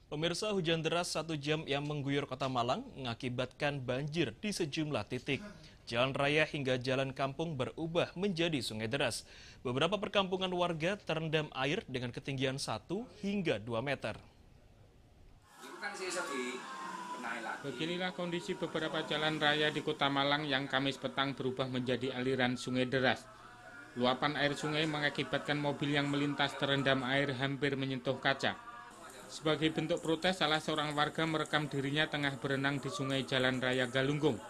Pemirsa, hujan deras 1 jam yang mengguyur kota Malang mengakibatkan banjir di sejumlah titik. Jalan raya hingga jalan kampung berubah menjadi sungai deras. Beberapa perkampungan warga terendam air dengan ketinggian 1 hingga 2 meter. Beginilah kondisi beberapa jalan raya di Kota Malang yang Kamis petang berubah menjadi aliran sungai deras. Luapan air sungai mengakibatkan mobil yang melintas terendam air hampir menyentuh kaca. Sebagai bentuk protes, salah seorang warga merekam dirinya tengah berenang di sungai Jalan Raya Galunggung.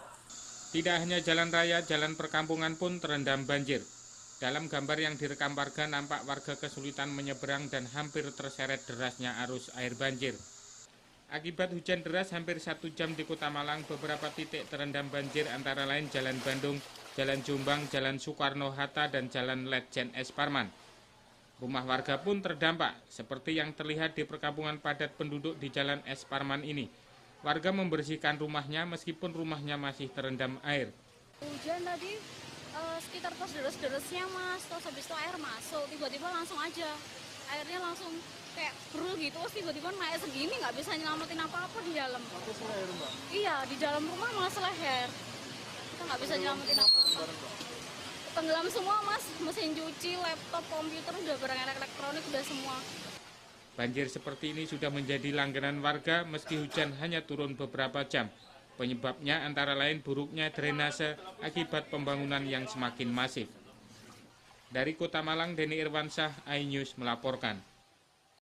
Tidak hanya jalan raya, jalan perkampungan pun terendam banjir. Dalam gambar yang direkam warga, nampak warga kesulitan menyeberang dan hampir terseret derasnya arus air banjir. Akibat hujan deras hampir 1 jam di Kota Malang, beberapa titik terendam banjir antara lain Jalan Bandung, Jalan Jombang, Jalan Soekarno-Hatta, dan Jalan Letjen S. Parman. Rumah warga pun terdampak, seperti yang terlihat di perkampungan padat penduduk di Jalan S. Parman ini. Warga membersihkan rumahnya meskipun rumahnya masih terendam air. Hujan tadi sekitar pas deres-deresnya mas, terus habis itu air masuk, tiba-tiba langsung aja. Airnya langsung kayak brul gitu, terus tiba-tiba naik segini nggak bisa nyelamatin apa-apa di dalam. Iya, di dalam rumah malah seleher. Kita nggak bisa nyelamatin apa-apa. Tenggelam semua mas, mesin cuci, laptop, komputer, udah barang elektronik udah semua. Banjir seperti ini sudah menjadi langganan warga meski hujan hanya turun beberapa jam. Penyebabnya antara lain buruknya drainase akibat pembangunan yang semakin masif. Dari Kota Malang, Denny Irwansyah, iNews melaporkan.